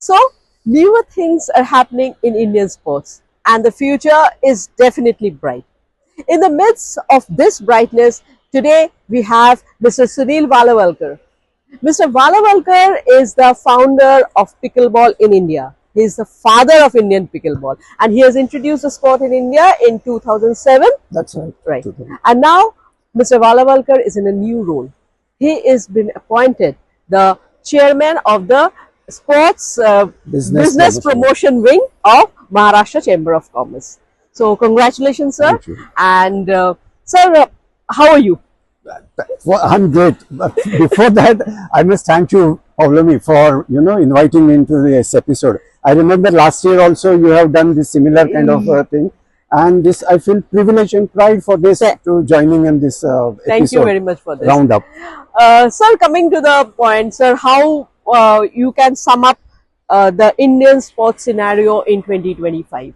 So newer things are happening in Indian sports and the future is definitely bright. In the midst of this brightness, today we have Mr. Sunil Valavalkar. Mr. Valavalkar is the founder of pickleball in India. He is the father of Indian pickleball and he has introduced the sport in India in 2007. That's right. Right. And now Mr. Valavalkar is in a new role. He is been appointed the chairman of the sports business promotion wing of Maharashtra Chamber of Commerce. So congratulations, sir. Thank you. And sir, how are you? Well, I'm great. But before that, I must thank you, Pavlomi, for inviting me into this episode. I remember last year also you have done this similar kind of thing, and this I feel privilege and pride for this to joining in this Thank you very much for this roundup. Sir, coming to the point, sir, how you can sum up the Indian sports scenario in 2025?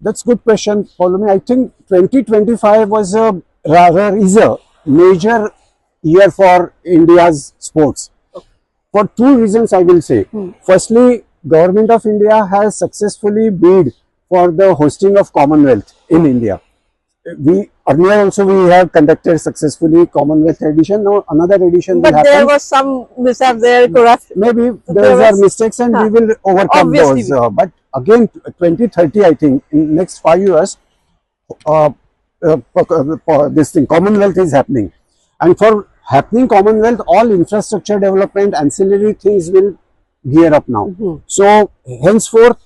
That's good question, Pavlomi. I think 2025 was a rather is a major year for India's sports. For two reasons, I will say. Firstly, Government of India has successfully bid for the hosting of Commonwealth in India. Earlier also we have conducted successfully Commonwealth edition. Now another edition but will happen. There was some mishap there, correct? Maybe those are mistakes and we will overcome Obviously. those. But again, 2030, I think, in next 5 years, this thing, Commonwealth is happening. And for happening Commonwealth, all infrastructure development, ancillary things will gear up now. So, henceforth,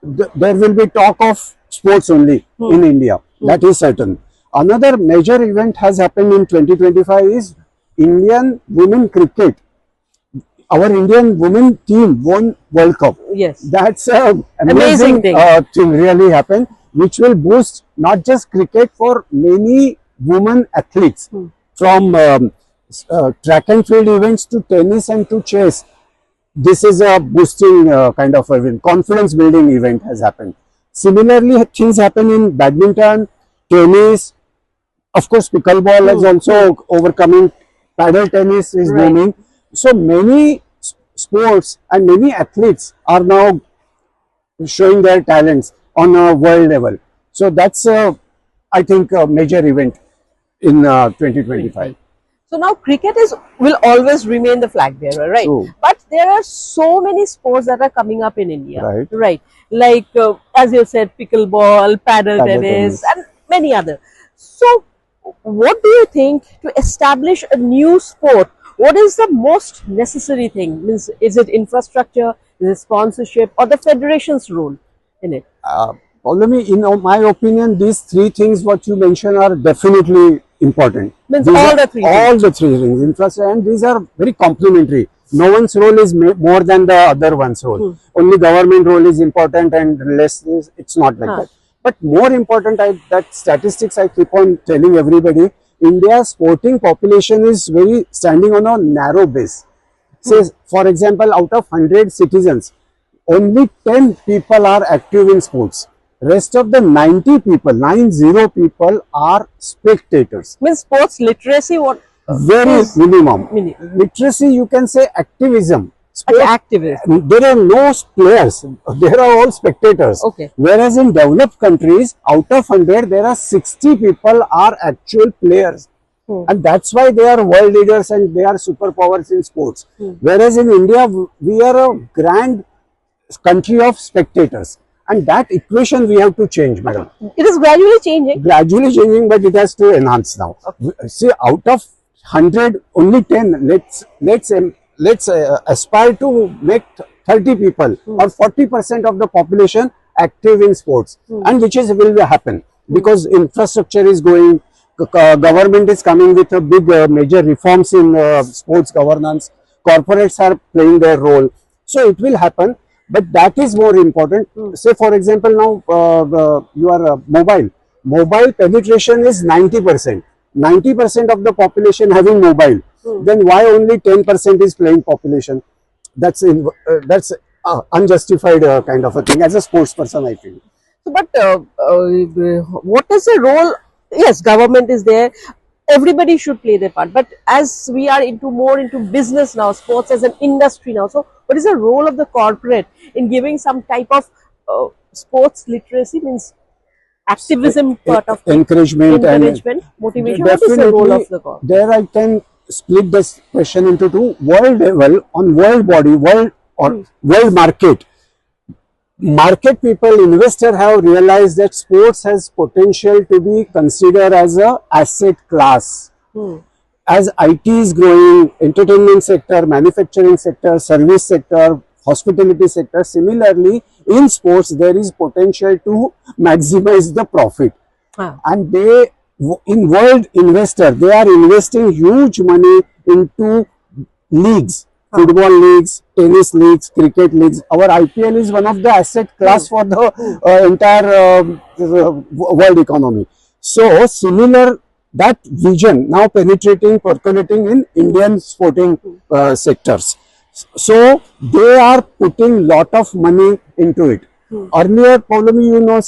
there will be talk of sports only in India. That is certain. Another major event has happened in 2025 is Indian women cricket. Our Indian women team won World Cup. Yes. That's an amazing thing really happened, which will boost not just cricket for many women athletes from track and field events to tennis and to chess. This is a boosting kind of event, confidence building event has happened. Similarly, things happen in badminton, tennis, of course pickleball is also overcoming, paddle tennis is booming. So many sports and many athletes are now showing their talents on a world level. So that's I think a major event in 2025. So now cricket will always remain the flag bearer, right? True. But there are so many sports that are coming up in India, right? Like as you said, pickleball, paddle tennis, and many other. So what do you think to establish a new sport? What is the most necessary thing? Means, is it infrastructure, is it sponsorship, or the federation's role in it? In my opinion, these three things what you mentioned are definitely important. Means all the three things, infrastructure, and these are very complementary. No one's role is more than the other one's role. Only government role is important and less is, it's not like that. But more important, that statistics I keep on telling everybody, India's sporting population is very standing on a narrow base. Say, for example, out of 100 citizens, only 10 people are active in sports. Rest of the 90 people are spectators. Means sports literacy, what? Very minimum. Literacy, you can say activism. Activism. There are no players, there are all spectators. Whereas in developed countries, out of 100, there are 60 people are actual players. And that's why they are world leaders and they are superpowers in sports. Whereas in India, we are a grand country of spectators. And that equation we have to change, madam. It is gradually changing. Gradually changing, but it has to enhance now. See, out of 100, only 10. Let's aspire to make 30 people or 40% of the population active in sports, and which will happen because infrastructure is going. Government is coming with a big major reforms in sports governance. Corporates are playing their role, so it will happen. But that is more important. Say for example, now your mobile penetration is 90%. 90% of the population having mobile. Then why only 10% is playing population? That's unjustified kind of a thing. As a sports person, I feel. So, but what is the role? Yes, government is there. everybody should play their part. But as we are more into business now, sports as an industry now, so what is the role of the corporate in giving some type of sports literacy, means activism part of encouragement and motivation? What is the role of the corporate? There I can split this question into two. World level, on world body, world market. Market people, investor have realized that sports has potential to be considered as a asset class. As IT is growing, entertainment sector, manufacturing sector, service sector, hospitality sector, similarly in sports there is potential to maximize the profit. And they, in world investor, they are investing huge money into leagues. Football leagues, tennis leagues, cricket leagues. Our IPL is one of the asset class for the entire world economy. So similar, that vision now penetrating, percolating in Indian sporting sectors. So they are putting lot of money into it. Earlier, probably you know,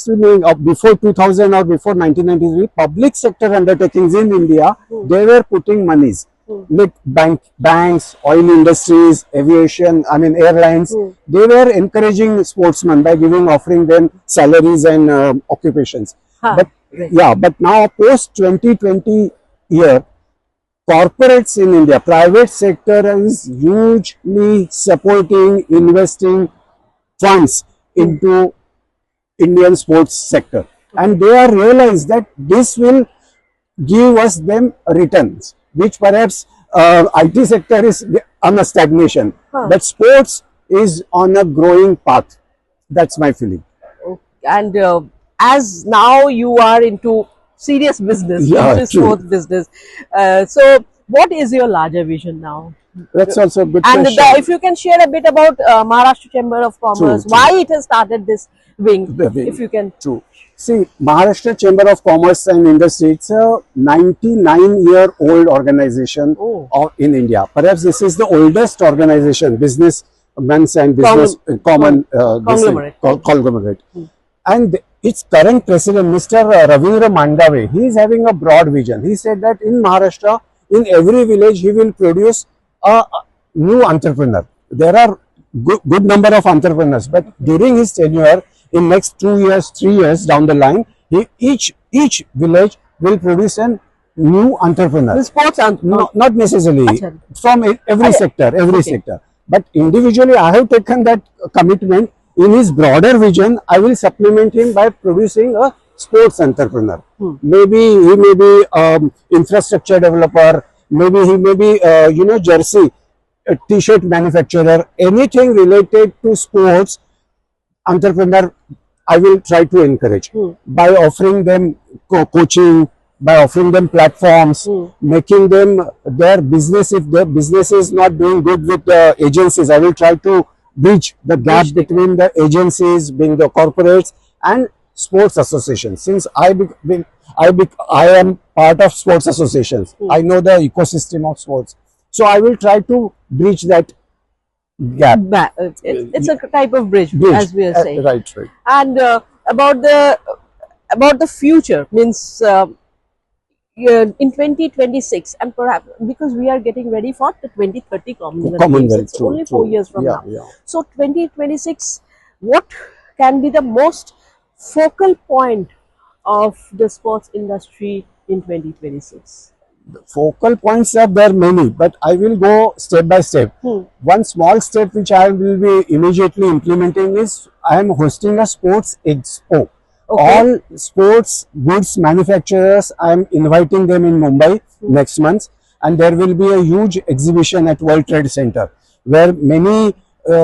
before 2000 or before 1993, public sector undertakings in India, they were putting monies. Like banks, oil industries, aviation, I mean airlines, they were encouraging sportsmen by offering them salaries and occupations. But but now post 2020 year, corporates in India, private sector is hugely supporting, investing funds into Indian sports sector, and they are realized that this will give us them returns, which perhaps IT sector is on a stagnation, but sports is on a growing path. That's my feeling. Okay. And as now you are into serious business, into sports business, so what is your larger vision now? That's also a good question. And if you can share a bit about Maharashtra Chamber of Commerce, why it has started this wing, if you can. True. See, Maharashtra Chamber of Commerce and Industry, it's a 99-year-old organization in India. Perhaps this is the oldest organization, businessmen and business conglomerate. And its current president, Mr. Ravindra Mandave, he is having a broad vision. He said that in Maharashtra, in every village, he will produce a new entrepreneur. There are good number of entrepreneurs, but during his tenure, in next 2 years, 3 years down the line, each village will produce a new entrepreneur. The sports entrepreneur? Not necessarily. From every sector. But individually, I have taken that commitment. In his broader vision, I will supplement him by producing a sports entrepreneur. Maybe he may be infrastructure developer. Maybe he may be jersey, t-shirt manufacturer. Anything related to sports entrepreneur, I will try to encourage by offering them coaching, by offering them platforms, making them their business. If their business is not doing good with the agencies, I will try to bridge the gap between the agencies, being the corporates, and sports associations. Since I am part of sports associations, I know the ecosystem of sports. So I will try to bridge that gap. It's a type of bridge, as we are saying. Right. And about the future, means in 2026, and perhaps because we are getting ready for the 2030 Commonwealth. It's only 4 years from now. So 2026, what can be the most focal point of the sports industry in 2026? The focal points are there many, but I will go step by step. One small step which I will be immediately implementing is I am hosting a sports expo. All sports goods manufacturers, I am inviting them in Mumbai next month, and there will be a huge exhibition at World Trade Center where many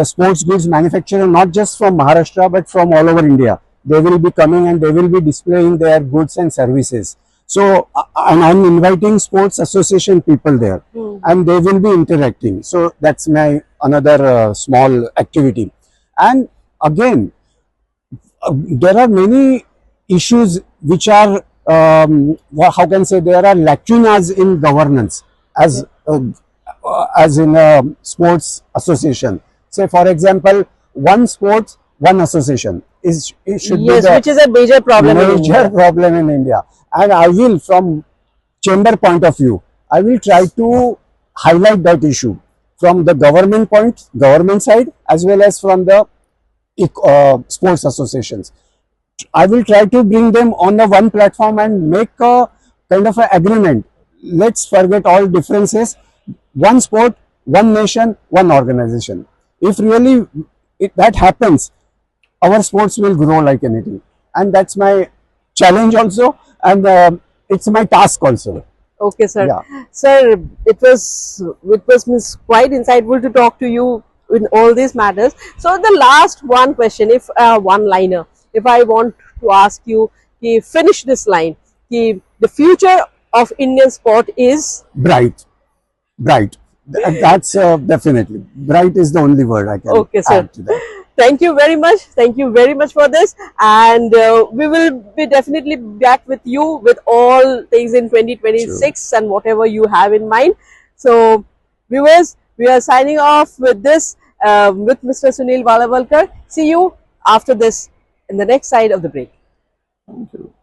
sports goods manufacturers, not just from Maharashtra but from all over India, they will be coming and they will be displaying their goods and services. So, and I'm inviting sports association people there, and they will be interacting. So that's my another small activity. And again, there are many issues which are, how can I say, there are lacunas in governance as in a sports association. Say for example, one sports, one association should be which is a major problem. Major problem in India. And I will, from chamber point of view, I will try to highlight that issue from the government side, as well as from the sports associations. I will try to bring them on the one platform and make a kind of an agreement. Let's forget all differences. One sport, one nation, one organization. If really that happens, our sports will grow like anything. And that's my challenge also, and it's my task also. Okay, sir. Yeah. Sir, it was quite insightful to talk to you in all these matters. So the last one question, if one liner, if I want to ask you, finish this line, the future of Indian sport is Bright, bright. That's definitely bright is the only word I can okay, sir. add to that. Thank you very much. Thank you very much for this. And we will be definitely back with you with all things in 2026 Sure. and whatever you have in mind. So, viewers, we are signing off with this with Mr. Sunil Valavalkar. See you after this in the next side of the break. Thank you.